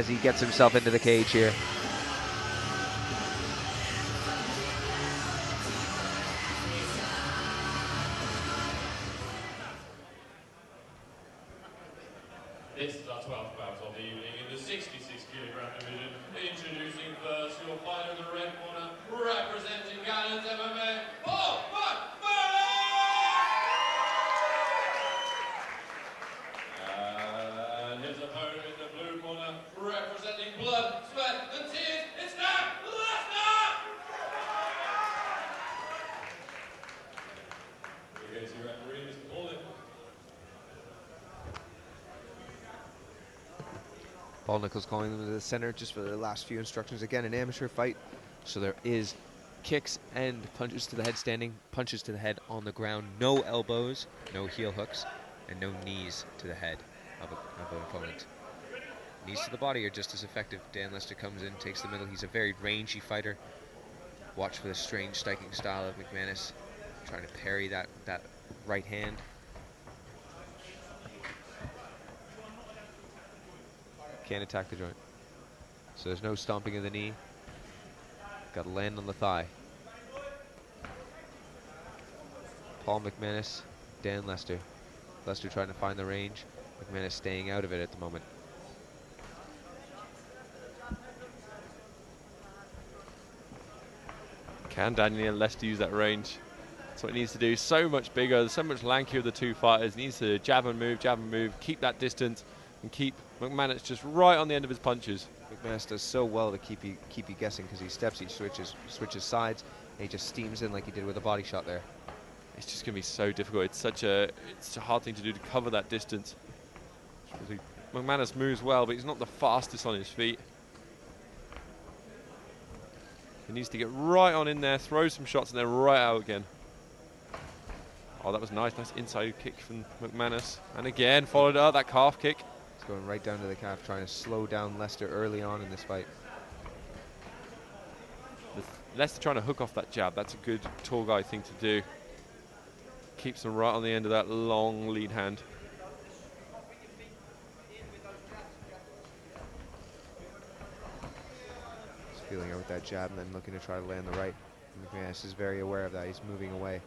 as he gets himself into the cage here. This is our 12th bout of the evening in the 66-kilogram division. Introducing first your fighter in the red corner, representing Gallant MMA, Paul McManus! And his opponent in the blue corner, representing blood, sweat, and tears, it's now Lesnar! We're going to referee Mr. Paul. Paul Nichols calling them to the center just for the last few instructions. Again, an amateur fight, so there is kicks and punches to the head standing, punches to the head on the ground, no elbows, no heel hooks, and no knees to the head of an opponent. Knees to the body are just as effective. Dan Lester comes in, takes the middle. He's a very rangy fighter. Watch for the strange striking style of McManus, trying to parry that right hand. Can't attack the joint. So there's no stomping of the knee. Got to land on the thigh. Paul McManus, Dan Lester. Lester trying to find the range. McManus staying out of it at the moment. Can Daniel Lester use that range? That's what he needs to do. So much bigger, so much lankier, the two fighters. He needs to jab and move, keep that distance, and keep McManus just right on the end of his punches. McManus does so well to keep you guessing, because he steps, he switches sides, and he just steams in like he did with a body shot there. It's just going to be so difficult. It's such a hard thing to do, to cover that distance. McManus moves well, but he's not the fastest on his feet. He needs to get right on in there, throw some shots, and then right out again. Oh, that was nice. Nice inside kick from McManus. And again, followed up that calf kick. He's going right down to the calf, trying to slow down Lester early on in this fight. Lester trying to hook off that jab. That's a good tall guy thing to do. Keeps him right on the end of that long lead hand. He's feeling out with that jab and then looking to try to land the right. McManus is very aware of that. He's moving away.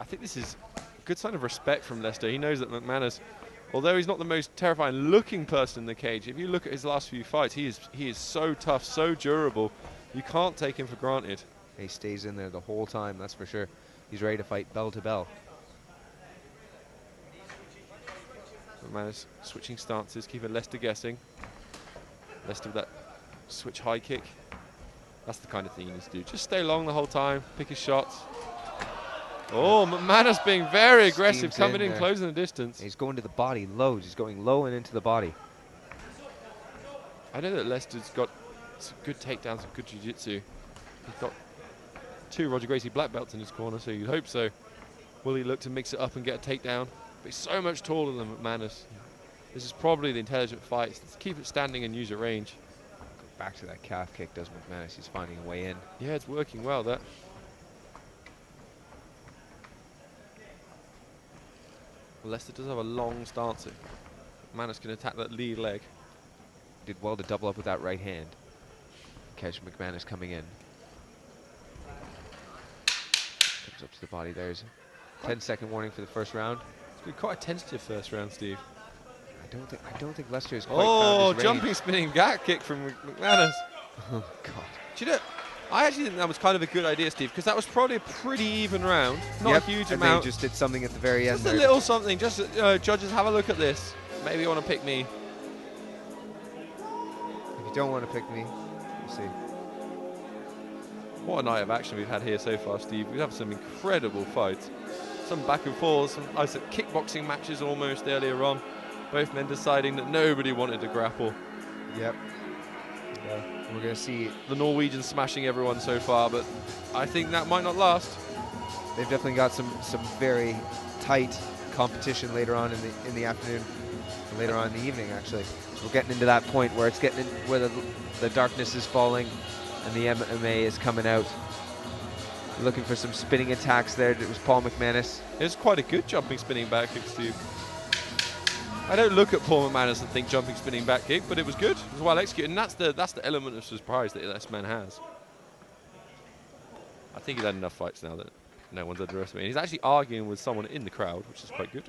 I think this is a good sign of respect from Lester. He knows that McManus, although he's not the most terrifying looking person in the cage, if you look at his last few fights, he is so tough, so durable. You can't take him for granted. He stays in there the whole time, that's for sure. He's ready to fight bell to bell. McManus switching stances, keeping Lester guessing. Lester with that switch high kick. That's the kind of thing he needs to do. Just stay long the whole time, pick his shots. Oh, McManus being very aggressive, coming in, closing the distance. He's going to the body, loads. He's going low and into the body. I know that Lester's got some good takedowns and good jiu-jitsu. He's got 2 Roger Gracie black belts in his corner, so you'd hope so. Will he look to mix it up and get a takedown? But he's so much taller than McManus. This is probably the intelligent fight. Let's keep it standing and use your range. Go back to that calf kick, does McManus. He's finding a way in. Yeah, it's working well, that. Lester does have a long stance. McManus can attack that lead leg. Did well to double up with that right hand. Catch McManus coming in. Comes up to the body. There's a 10-second warning for the first round. It's been quite a tentative first round, Steve. I don't think Lester is quite found his jumping range. spinning gap kick from McManus. Oh God. Do you know, I actually think that was kind of a good idea, Steve, because that was probably a pretty even round. Not a huge and amount. They just did something at the very end. Just a little something. Just judges, have a look at this. Maybe you want to pick me. If you don't want to pick me, we'll see. What a night of action we've had here so far, Steve. We've had some incredible fights. Some back and forth, some kickboxing matches almost earlier on. Both men deciding that nobody wanted to grapple. Yep. We're going to see the Norwegians smashing everyone so far, but I think that might not last. They've definitely got some very tight competition later on in the afternoon, and later on in the evening actually. So we're getting into that point where it's getting in, where the darkness is falling and the MMA is coming out. Looking for some spinning attacks there. It was Paul McManus. It was quite a good jumping spinning back kick, Steve. I don't look at Paul McManus and think jumping, spinning back kick, but it was good. It was well executed, and that's the element of surprise that this man has. I think he's had enough fights now that no one's underestimating. He's actually arguing with someone in the crowd, which is quite good.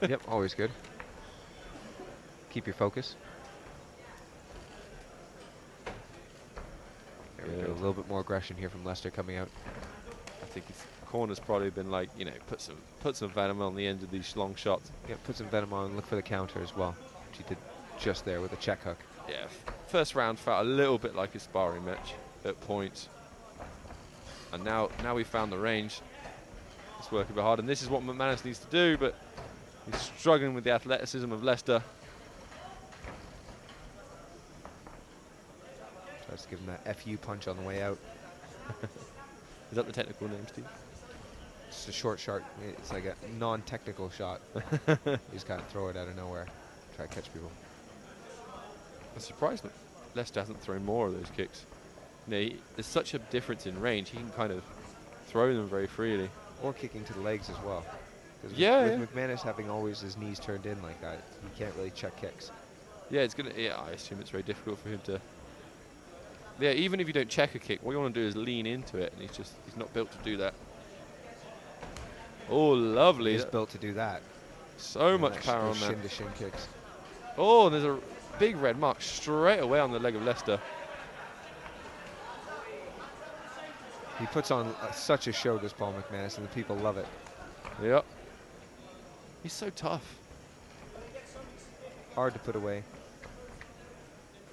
Yep, always good. Keep your focus. There we go. A little bit more aggression here from Lester coming out. I think his corner's probably been like, you know, put some venom on the end of these long shots. Yeah, put some venom on and look for the counter as well, which he did just there with a check hook. Yeah, first round felt a little bit like a sparring match at points. And now we found the range. It's working a bit hard, and this is what McManus needs to do, but he's struggling with the athleticism of Lester. Tries to give him that FU punch on the way out. Is that the technical name, Steve? It's a short shot. It's like a non-technical shot. You just kind of throw it out of nowhere. Try to catch people. I'm surprised that Lester hasn't thrown more of those kicks. You know, there's such a difference in range. He can kind of throw them very freely. Or kicking to the legs as well. With McManus having always his knees turned in like that, he can't really check kicks. Yeah, it's gonna. Yeah, I assume it's very difficult for him to. Yeah, even if you don't check a kick, what you want to do is lean into it, and he's not built to do that. Oh, lovely! He's built to do that. So much power on that. Shin to shin kicks. Oh, and there's a big red mark straight away on the leg of Lester. He puts on such a show, this Paul McManus, and the people love it. Yep. He's so tough. Hard to put away.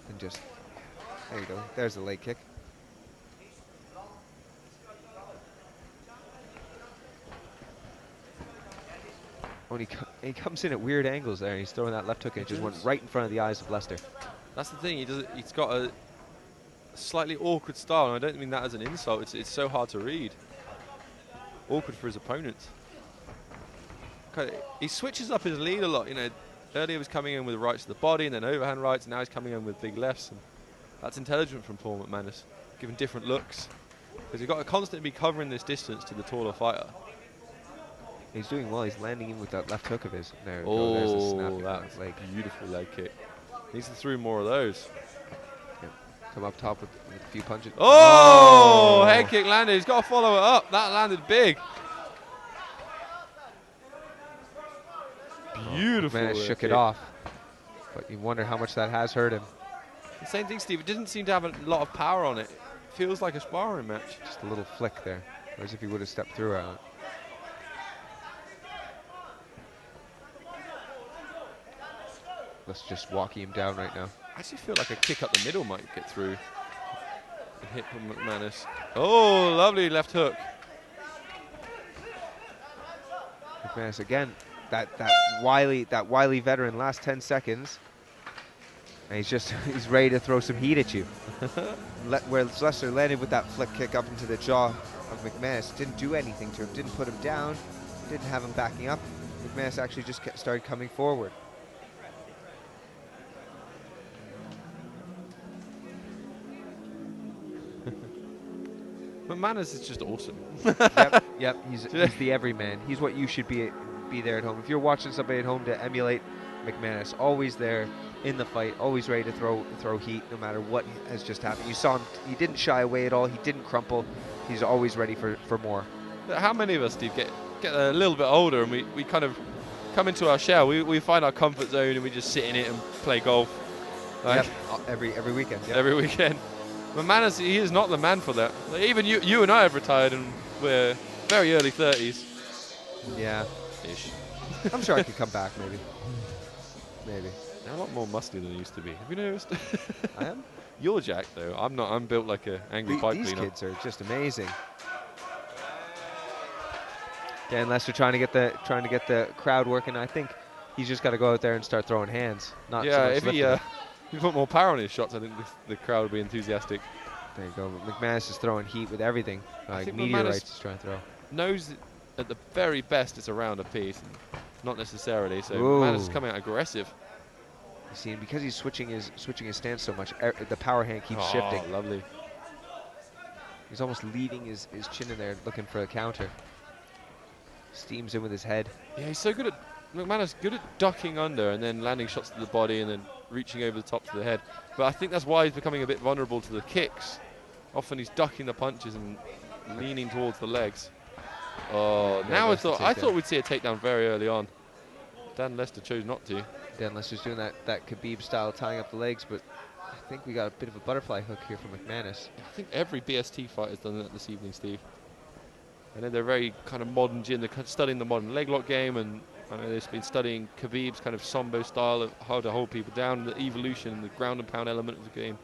And just, there you go. There's the leg kick. Oh, and he comes in at weird angles there, and he's throwing that left hook, and it just went right in front of the eyes of Lester. That's the thing. He's got a slightly awkward style, and I don't mean that as an insult. It's so hard to read. Awkward for his opponents. He switches up his lead a lot. You know, earlier he was coming in with rights to the body and then overhand rights. Now he's coming in with big lefts, and that's intelligent from Paul McManus, giving different looks. Because you've got to constantly be covering this distance to the taller fighter. He's doing well. He's landing in with that left hook of his. There we go. There's the snap. That's a beautiful leg kick. Needs to throw more of those. Come up top with a few punches. Oh! Head kick landed. He's got to follow it up. That landed big. Beautiful. Man, shook it off. But you wonder how much that has hurt him. The same thing, Steve. It didn't seem to have a lot of power on it. Feels like a sparring match. Just a little flick there. As if he would have stepped through it. Let's just walking him down right now. I actually feel like a kick up the middle might get through and hit from McManus. Oh, lovely left hook. McManus again, that wily veteran. Last 10 seconds, and he's ready to throw some heat at you. Where Lester landed with that flick kick up into the jaw of McManus, didn't do anything to him, didn't put him down, didn't have him backing up. McManus actually just started coming forward. McManus is just awesome. Yep. He's the everyman. He's what you should be there at home. If you're watching somebody at home, to emulate McManus. Always there in the fight, always ready to throw heat, no matter what has just happened. You saw him; he didn't shy away at all. He didn't crumple. He's always ready for more. How many of us, Steve, get a little bit older and we kind of come into our shell? We find our comfort zone and we just sit in it and play golf. Like, every weekend. Yep. Every weekend. McManus, he is not the man for that. Like, even you and I have retired, and we're very early 30s. Yeah. Ish. I'm sure I could come back, maybe. I'm a lot more muscly than I used to be. Have you noticed? I am. You're jacked though. I'm not. I'm built like an angry pipe cleaner. These kids are just amazing. Dan Lester trying to get the crowd working. I think he's just got to go out there and start throwing hands. Not yeah, so much if he put more power on his shots, I think the crowd would be enthusiastic. There you go. McManus is throwing heat with everything. Like meteorites he's trying to throw. Knows that at the very best it's a round apiece, not necessarily. So McManus is coming out aggressive. You see, and because he's switching his stance so much, the power hand keeps shifting. Lovely. He's almost leaving his chin in there, looking for a counter. Steams in with his head. Yeah, he's so good at McManus good at ducking under and then landing shots to the body and then reaching over the top to the head. But I think that's why he's becoming a bit vulnerable to the kicks. Often he's ducking the punches and leaning towards the legs. Oh, now I thought we'd see a takedown very early on. Dan Lester chose not to. Dan Lester's doing that Khabib style, tying up the legs, but I think we got a bit of a butterfly hook here from McManus. I think every BST fight has done that this evening, Steve. I know they're very kind of modern gym. They're studying the modern leg lock game, and I know they've been studying Khabib's kind of sambo style of how to hold people down, the evolution, the ground and pound element of the game.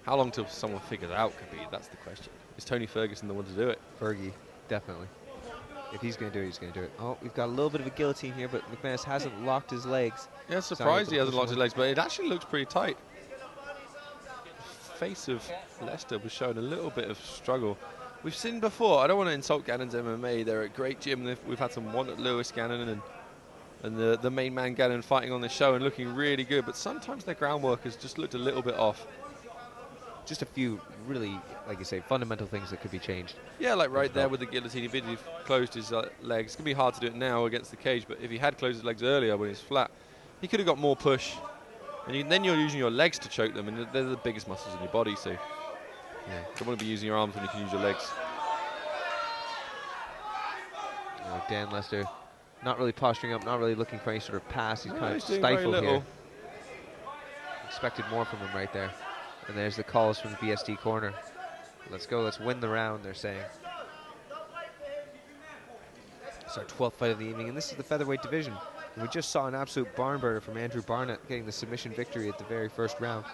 How long till someone figures out Khabib? That's the question. Is Tony Ferguson the one to do it? Fergie, definitely. If he's going to do it, he's going to do it. Oh, we've got a little bit of a guillotine here, but McManus hasn't locked his legs. Yeah, surprised he hasn't locked his legs, but it actually looks pretty tight. Face of Leicester was showing a little bit of struggle. We've seen before, I don't want to insult Gannon's MMA, they're a great gym. We've had some one at Lewis Gannon and the main man Gannon fighting on the show and looking really good, but sometimes their groundwork has just looked a little bit off. Just a few really, like you say, fundamental things that could be changed. Yeah, like right there with the guillotine, if he'd closed his legs, it's going to be hard to do it now against the cage, but if he had closed his legs earlier when he's flat, he could have got more push. And then you're using your legs to choke them, and they're the biggest muscles in your body, so you don't want to be using your arms when you can use your legs. Dan Lester not really posturing up, not really looking for any sort of pass. He's kind of doing very stifled little here. Expected more from him right there. And there's the calls from the BST corner. Let's go, let's win the round, they're saying. It's our 12th fight of the evening, and this is the featherweight division. And we just saw an absolute barn burner from Andrew Barnett getting the submission victory at the very first round.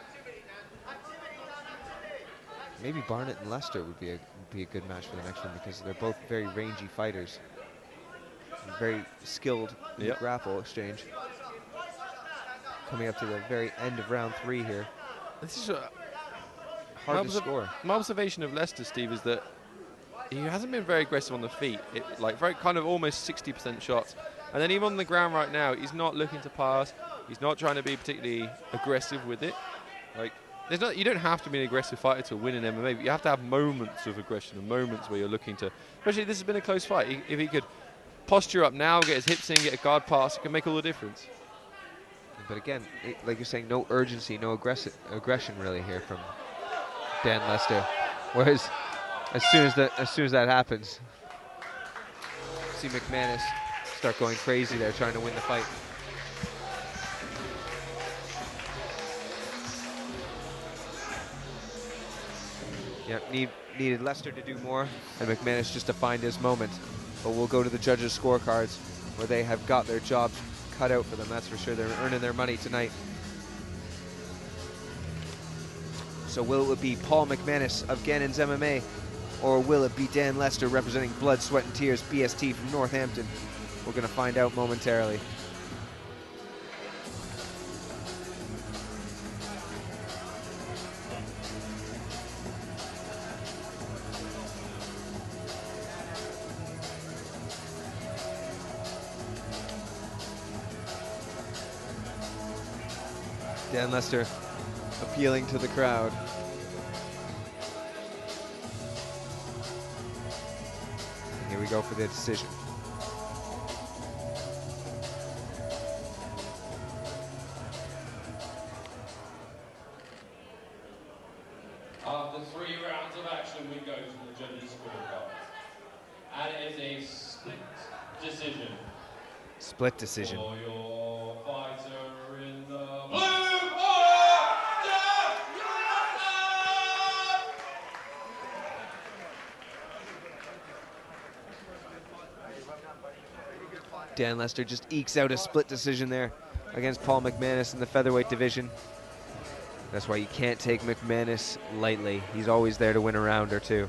Maybe Barnett and Lester would be a good match for the next one, because they're both very rangy fighters. And very skilled in the grapple exchange. Coming up to the very end of round 3 here. This is hard to score. My observation of Leicester, Steve, is that he hasn't been very aggressive on the feet. Like very kind of almost 60% shots. And then even on the ground right now, he's not looking to pass. He's not trying to be particularly aggressive with it. Like you don't have to be an aggressive fighter to win in MMA, but you have to have moments of aggression and moments where you're looking to. Especially this has been a close fight. If he could posture up now, get his hips in, get a guard pass, it can make all the difference. But again, like you're saying, no urgency, no aggression really here from Dan Lester. Whereas as soon as that happens, see McManus start going crazy there, trying to win the fight. Yeah, needed Lester to do more, and McManus just to find his moment. But we'll go to the judges' scorecards, where they have got their jobs cut out for them, that's for sure. They're earning their money tonight. So will it be Paul McManus of Gannon's MMA, or will it be Dan Lester representing Blood, Sweat and Tears BST from Northampton? We're going to find out momentarily. Dan Lester appealing to the crowd. And here we go for the decision. After 3 rounds of action, we go to the judges' scorecard. And it is a split decision. Split decision. For your fighter in the blue corner, Dan Lester just ekes out a split decision there against Paul McManus in the featherweight division. That's why you can't take McManus lightly. He's always there to win a round or two.